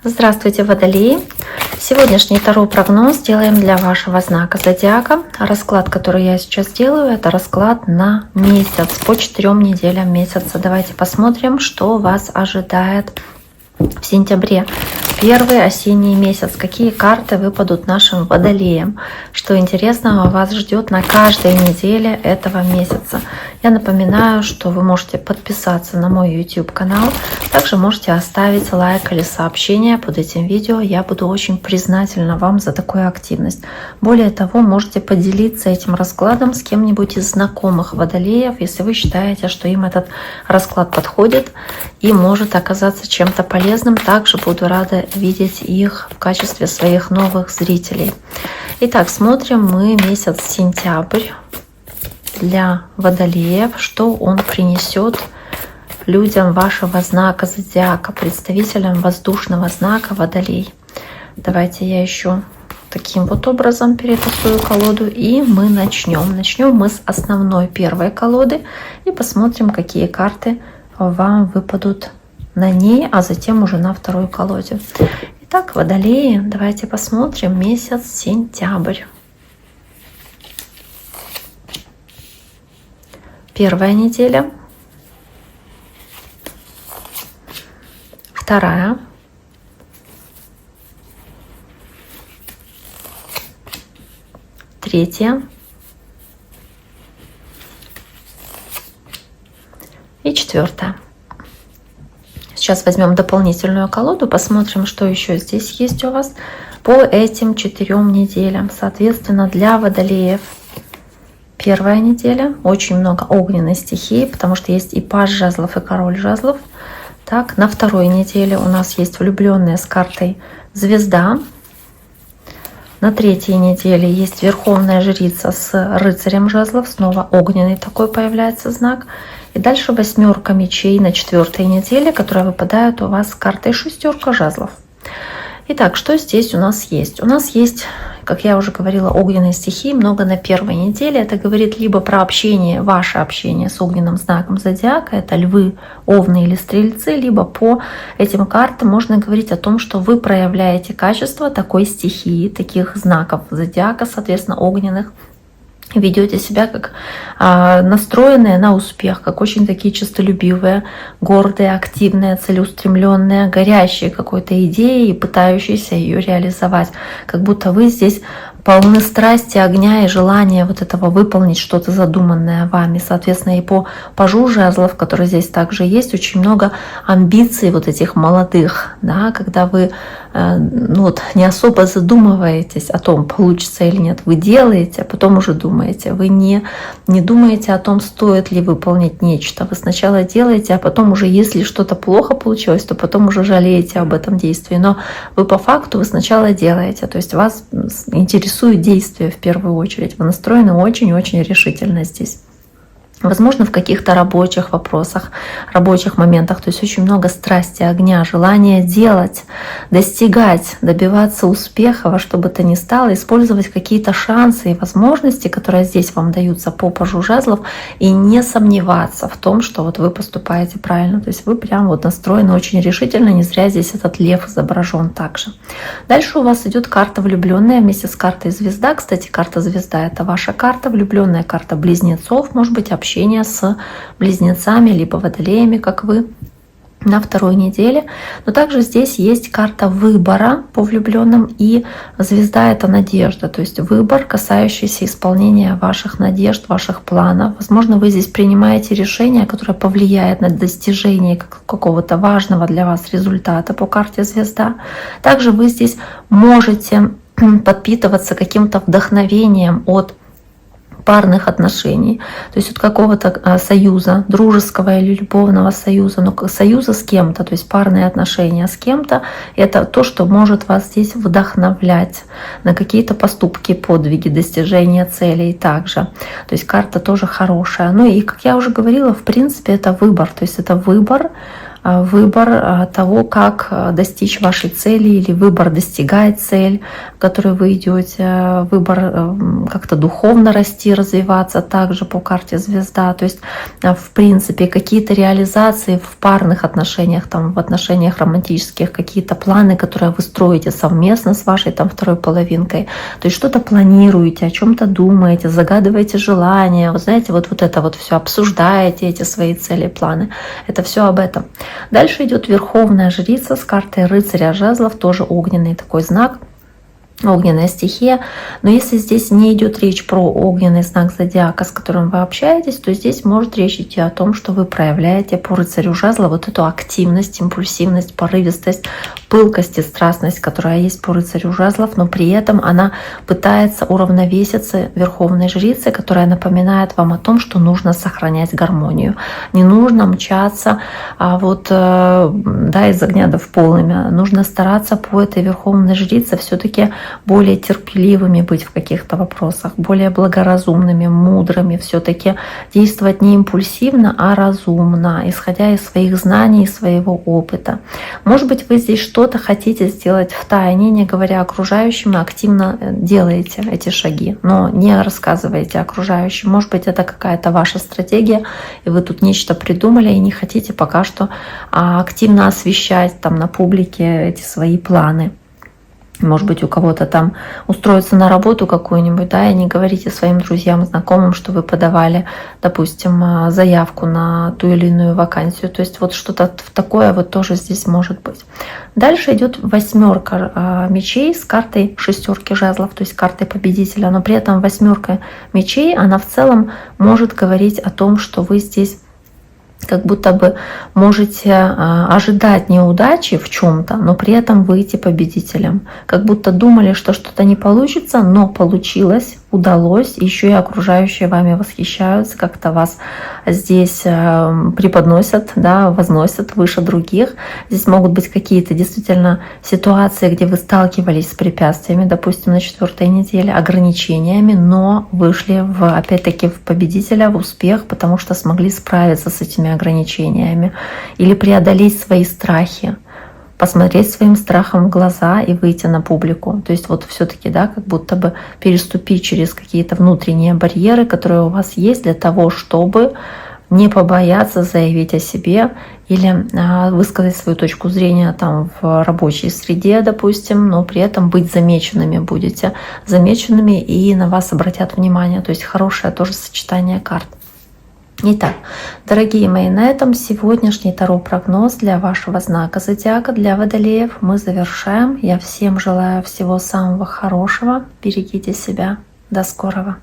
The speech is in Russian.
Здравствуйте, Водолеи! Сегодняшний таро-прогноз делаем для вашего знака зодиака. Расклад, который я сейчас делаю, это расклад на месяц, по 4 неделям месяца. Давайте посмотрим, что вас ожидает в сентябре. Первый осенний месяц. Какие карты выпадут нашим водолеям? Что интересного вас ждет на каждой неделе этого месяца? Я напоминаю, что вы можете подписаться на мой YouTube канал. Также можете оставить лайк или сообщение под этим видео. Я буду очень признательна вам за такую активность. Более того, можете поделиться этим раскладом с кем-нибудь из знакомых водолеев, если вы считаете, что им этот расклад подходит и может оказаться чем-то полезным. Также буду рада видеть их в качестве своих новых зрителей. Итак, смотрим мы месяц сентябрь для водолеев, что он принесет людям вашего знака зодиака, представителям воздушного знака Водолей. Давайте я еще таким вот образом перетасую колоду, и мы начнем. Начнем мы с основной первой колоды и посмотрим, какие карты вам выпадут на ней, а затем уже на второй колоде. Итак, Водолеи, давайте посмотрим месяц сентябрь. Первая неделя. Вторая. Третья. И четвертая. Сейчас возьмем дополнительную колоду, посмотрим, что еще здесь есть у вас по этим 4 неделям. Соответственно, для водолеев первая неделя. Очень много огненной стихии, потому что есть и паж жезлов, и король жезлов. Так, на второй неделе у нас есть влюбленные с картой звезда. На третьей неделе есть верховная жрица с рыцарем жезлов. Снова огненный такой появляется знак. И дальше 8 мечей на 4 неделе, которая выпадает у вас с картой 6 жезлов. Итак, что здесь у нас есть? У нас есть, как я уже говорила, огненной стихии много на первой неделе. Это говорит либо про общение, ваше общение с огненным знаком зодиака, это львы, овны или стрельцы, либо по этим картам можно говорить о том, что вы проявляете качество такой стихии, таких знаков зодиака, соответственно, огненных. Ведете себя как настроенные на успех, как очень такие честолюбивые, гордые, активные, целеустремленные, горящие какой-то идеей и пытающиеся ее реализовать. Как будто вы здесь полны страсти, огня и желания вот этого выполнить что-то задуманное вами. Соответственно, и по пажу жезлов, который здесь также есть, очень много амбиций вот этих молодых, да, когда вы не особо задумываетесь о том, получится или нет. Вы делаете, а потом уже думаете. Вы не думаете о том, стоит ли выполнить нечто. Вы сначала делаете, а потом уже, если что-то плохо получилось, то потом уже жалеете об этом действии. Но вы по факту, вы сначала делаете. То есть вас интересует действие в первую очередь. Вы настроены очень-очень решительно здесь. Возможно, в каких-то рабочих вопросах, рабочих моментах. То есть очень много страсти, огня, желания делать, достигать, добиваться успеха во что бы то ни стало, использовать какие-то шансы и возможности, которые здесь вам даются по пажу жезлов, и не сомневаться в том, что вот вы поступаете правильно. То есть вы прям вот настроены очень решительно, не зря здесь этот лев изображен также. Дальше у вас идет карта влюбленная вместе с картой звезда. Кстати, карта звезда — это ваша карта, влюбленная карта близнецов, может быть, общение с близнецами, либо водолеями, как вы, на второй неделе. Но также здесь есть карта выбора по влюбленным, и звезда — это надежда, то есть выбор, касающийся исполнения ваших надежд, ваших планов. Возможно, вы здесь принимаете решение, которое повлияет на достижение какого-то важного для вас результата по карте звезда. Также вы здесь можете подпитываться каким-то вдохновением от парных отношений, то есть от какого-то союза, дружеского или любовного союза, но союза с кем-то, то есть парные отношения с кем-то, это то, что может вас здесь вдохновлять на какие-то поступки, подвиги, достижения целей также. То есть карта тоже хорошая. Ну и, как я уже говорила, в принципе, это выбор, то есть это выбор выбор того, как достичь вашей цели, или выбор достигать цель, в которую вы идете, выбор как-то духовно расти, развиваться также по карте звезда. То есть, в принципе, какие-то реализации в парных отношениях, там, в отношениях романтических, какие-то планы, которые вы строите совместно с вашей там второй половинкой. То есть что-то планируете, о чем-то думаете, загадываете желания, вы знаете, вот это вот все обсуждаете, эти свои цели, планы. Это все об этом. Дальше идет Верховная Жрица с картой Рыцаря Жезлов, тоже огненный такой знак, огненная стихия. Но если здесь не идет речь про огненный знак зодиака, с которым вы общаетесь, то здесь может речь идти о том, что вы проявляете по Рыцарю Жезла вот эту активность, импульсивность, порывистость, пылкость и страстность, которая есть по Рыцарю Жезлов, но при этом она пытается уравновеситься Верховной Жрицей, которая напоминает вам о том, что нужно сохранять гармонию. Не нужно мчаться из огня в полымя. Нужно стараться по этой Верховной Жрице все-таки более терпеливыми быть в каких-то вопросах, более благоразумными, мудрыми, все-таки действовать не импульсивно, а разумно, исходя из своих знаний и своего опыта. Может быть, вы здесь что-то хотите сделать в тайне, не говоря окружающим, активно делаете эти шаги, но не рассказываете окружающим. Может быть, это какая-то ваша стратегия, и вы тут нечто придумали и не хотите пока что активно освещать там на публике эти свои планы. Может быть, у кого-то там устроиться на работу какую-нибудь, да, и не говорите своим друзьям, знакомым, что вы подавали, допустим, заявку на ту или иную вакансию. То есть вот что-то такое вот тоже здесь может быть. Дальше идет 8 мечей с картой 6 жезлов, то есть картой победителя, но при этом 8 мечей, она в целом может говорить о том, что вы здесь как будто бы можете ожидать неудачи в чем-то, но при этом выйти победителем. Как будто думали, что что-то не получится, но получилось, удалось, еще и окружающие вами восхищаются, как-то вас здесь преподносят, да, возносят выше других. Здесь могут быть какие-то действительно ситуации, где вы сталкивались с препятствиями, допустим, на 4-й неделе, ограничениями, но вышли опять-таки в победителя, в успех, потому что смогли справиться с этими ограничениями или преодолеть свои страхи, посмотреть своим страхом в глаза и выйти на публику. То есть вот все-таки, да, как будто бы переступить через какие-то внутренние барьеры, которые у вас есть, для того, чтобы не побояться заявить о себе или высказать свою точку зрения там в рабочей среде, допустим, но при этом быть замеченными, будете замеченными и на вас обратят внимание. То есть хорошее тоже сочетание карт. Итак, дорогие мои, на этом сегодняшний таро-прогноз для вашего знака зодиака, для водолеев, мы завершаем. Я всем желаю всего самого хорошего. Берегите себя. До скорого.